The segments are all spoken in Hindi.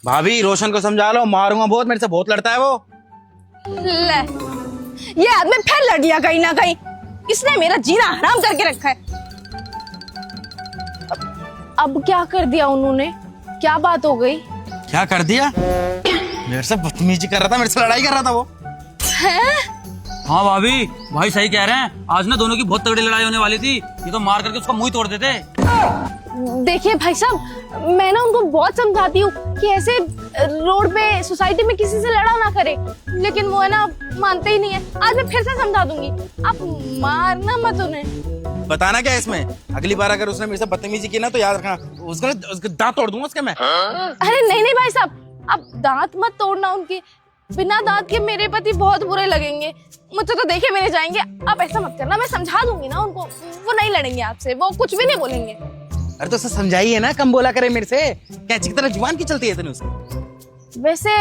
भाभी रोशन को समझा लो, मारूंगा बहुत, मेरे से बहुत लड़ता है वो। ले, ये आदमी फिर लड़ दिया कहीं ना कहीं। इसने मेरा जीना हराम करके रखा है। अब क्या कर दिया उन्होंने? क्या बात हो गई? क्या कर दिया? मेरे से बदतमीजी कर रहा था, मेरे से लड़ाई कर रहा था वो। हाँ भाभी, भाई सही कह रहे हैं। आज ना दोनों की बहुत तगड़ी लड़ाई होने वाली थी। ये तो मार करके उसका मुंह ही तोड़ देते। देखिए भाई साहब, मैं ना उनको बहुत समझाती हूँ कि ऐसे रोड पे सोसाइटी में किसी से लड़ा ना करे, लेकिन वो है ना मानते ही नहीं है। आज मैं फिर से समझा दूंगी, आप मारना मत उन्हें। बताना क्या है इसमें? अगली बार अगर उसने मेरे से बदतमीजी की ना तो याद रखना, उसका दांत तोड़ दूंगा उसके मैं। अरे नहीं नहीं भाई साहब, आप दांत मत तोड़ना उनके। बिना दांत के मेरे पति बहुत बुरे लगेंगे, मुझसे तो देखे भी नहीं जाएंगे। आप ऐसा मत करना, मैं समझा दूंगी ना उनको, वो नहीं लड़ेंगे आपसे, वो कुछ भी नहीं बोलेंगे। अरे तो उसे समझाइए ना, कम बोला करे मेरे से। कैची की तरह जुबान की चलती है इतनी उसकी। वैसे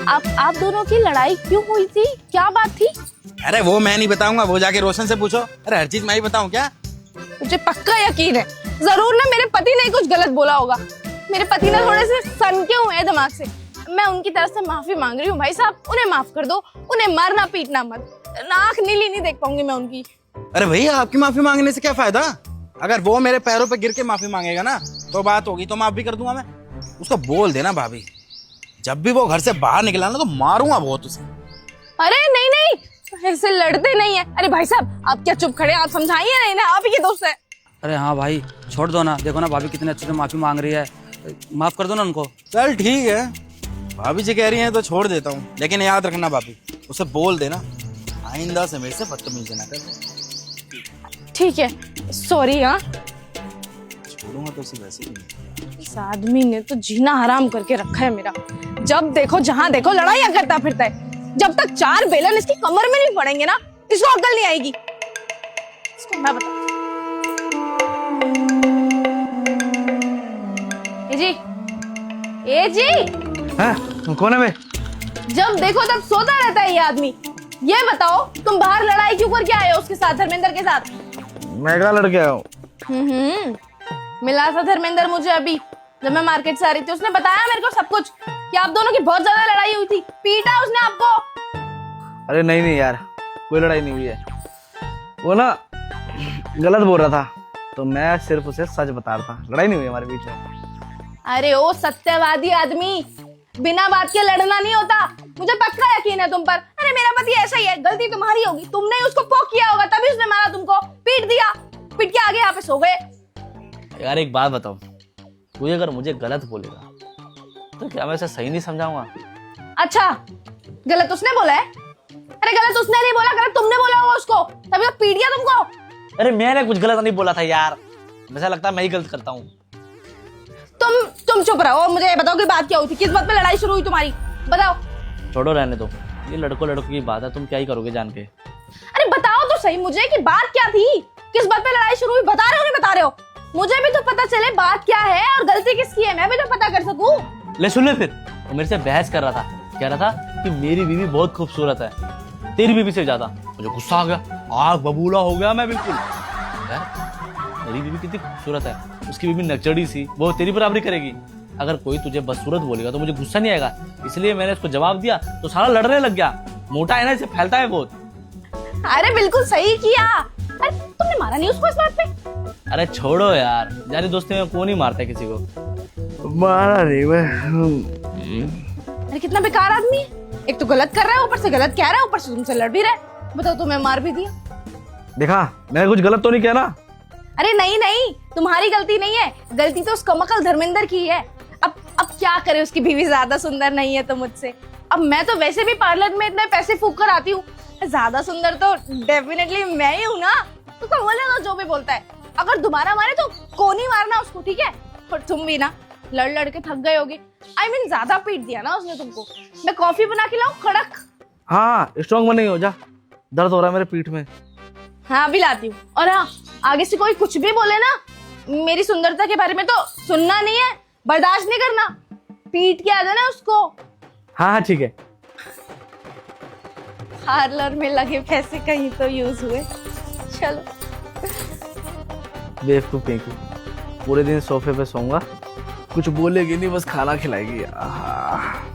आप दोनों की लड़ाई क्यों हुई थी? क्या बात थी? अरे वो मैं नहीं बताऊंगा, वो जाके रोशन से पूछो। अरे हर चीज मैं ही बताऊं क्या? मुझे पक्का यकीन है जरूर ना मेरे पति ने कुछ गलत बोला होगा। मेरे पति ना थोड़े से सनके हुए हैं दिमाग से। मैं उनकी तरफ से माफी मांग रही हूँ भाई साहब, उन्हें माफ कर दो। उन्हें मारना पीटना मत, नाक नीली नहीं देख पाऊंगी मैं उनकी। अरे भैया, आपकी माफी मांगने से क्या फायदा? अगर वो मेरे पैरों पे गिर के माफी मांगेगा ना तो बात होगी, तो माफ भी कर दूंगा मैं। उसको बोल देना भाभी, जब भी वो घर से बाहर निकला ना तो मारूंगा बहुत उसे। अरे नहीं नहीं, ऐसे लड़ते नहीं है। अरे भाई साहब, आप क्या चुप खड़े? आप समझाइए नहीं ना, आप ही के दोस्त है। अरे हाँ भाई, छोड़ दो ना। देखो ना भाभी कितने अच्छे से माफी मांग रही है, माफ कर दो ना उनको। चल ठीक है, भाभी जी कह रही हैं तो छोड़ देता हूँ, लेकिन याद रखना भाभी, उसे बोल देना आइंदा से मेरे से बदतमीजी ना कर। ठीक है, सॉरी। हाँ, छोड़ूंगा तो उसे वैसे ही। इस आदमी ने तो जीना हराम करके रखा है मेरा। जब देखो जहां देखो लड़ाइयां करता फिरता है। जब तक 4 बेलन इसकी कमर में नहीं पड़ेंगे ना, इसको अक्ल नहीं आएगी। इसको मैं बता। ए जी, हाँ, कौन है बे? जब देखो तब सोता रहता है ये आदमी। ये बताओ, तुम बाहर लड़ाई क्यों करके आए हो उसके साथ, धर्मेंद्र के साथ? मैं कहाँ लड़के आया हूँ? मिला था धर्मेंद्र मुझे अभी, जब मैं मार्केट से आ रही थी। उसने बताया मेरे को सब कुछ कि आप दोनों की बहुत ज्यादा लड़ाई हुई थी। पीटा उसने आपको? अरे नहीं नहीं यार, कोई लड़ाई नहीं हुई है। वो ना गलत बोल रहा था, तो मैं सिर्फ उसे सच बता रहा था। लड़ाई नहीं हुई हमारे बीच में। अरे ओ सत्यवादी आदमी, बिना बात के लड़ना नहीं होता। मुझे पक्का यकीन है तुम पर। अरे मेरा पति ऐसा ही है, गलती तुम्हारी होगी। तुमने ही उसको पोक किया होगा, तभी उसने मारा तुमको। पीट दिया, पीट के आगे यहाँ पे सो गए। यार एक बात बताओ, तू अगर मुझे गलत बोलेगा तो क्या मैं उसे सही नहीं समझाऊंगा? अच्छा, गलत उसने बोला है? अरे गलत उसने नहीं बोला, गलत तुमने बोला होगा उसको, तभी वो पीट गया तुमको। अरे मैंने कुछ गलत नहीं बोला था यार, मुझे लगता है मैं ही गलत करता हूँ। तुम चुप रहो और मुझे ये बताओ कि बात क्या हुई थी? किस बात पे लड़ाई शुरू हुई तुम्हारी? बताओ। छोड़ो रहने दो, ये लड़कों की बात है, तुम क्या ही करोगे जान के। अरे बताओ तो सही मुझे कि बात क्या थी, किस बात पे लड़ाई शुरू हुई? बता रहे हो नहीं बता रहे हो? मुझे भी तो पता चले बात क्या है और गलती किसकी है, मैं भी तो पता कर सकूं। ले सुन ले, फिर वो मेरे से बहस कर रहा था, कह रहा था कि मेरी बीवी बहुत खूबसूरत है, तेरी बीवी से ज्यादा। मुझे गुस्सा आ गया, आग बबूला हो गया मैं बिल्कुल। यार मेरी बीवी कितनी खूबसूरत है, उसकी बीवी नकचड़ी सी, वो तेरी बराबरी करेगी। अगर कोई तुझे बदसूरत बोलेगा तो मुझे गुस्सा नहीं आएगा, इसलिए मैंने उसको जवाब दिया तो सारा लड़ने लग गया। मोटा है ना, इसे फैलता है बहुत। अरे बिल्कुल सही किया। अरे तुमने मारा नहीं उसको इस बात पे? अरे छोड़ो यार, यारी दोस्ती में कौन ही मारता है किसी को। मारा नहीं मैं। अरे कितना बेकार आदमी है, एक तो गलत कर रहा है, ऊपर से गलत कह रहा है, ऊपर से तुमसे लड़ भी रहा है। बताओ, तुम्हें मार भी दिया। देखा, मैंने कुछ गलत तो नहीं किया ना? अरे नहीं नहीं, तुम्हारी गलती नहीं है, गलती तो उस कमकल धर्मेंद्र की है। अब क्या करे, उसकी बीवी ज्यादा सुंदर नहीं है तो मुझसे। अब मैं तो वैसे भी पार्लर में इतने पैसे फूक कर आती हूँ, ज्यादा सुंदर तो डेफिनेटली मैं ही हूँ ना। तो बोले ना जो भी बोलता है, अगर दोबारा मारे तो कौन ही मारना उसको, ठीक है? और तुम भी ना लड़ लड़ के थक गए होगे। I mean, ज्यादा पीट दिया ना उसने तुमको। मैं कॉफी बना के लाऊं कड़क? हाँ, स्ट्रॉन्ग बने हो जा, दर्द हो रहा है मेरे पीठ में। हाँ अभी लाती हूँ। और हाँ, आगे से कोई कुछ भी बोले ना मेरी सुंदरता के बारे में तो सुनना नहीं है, बर्दाश्त नहीं करना, पीट के आ जाना उसको। हाँ हाँ ठीक है। पार्लर में लगे पैसे कहीं तो यूज हुए। चलो। बेवकूफ कहीं की, पूरे दिन सोफे पे सोऊंगा कुछ बोलेगी नहीं, बस खाना खिलाएगी। आहा।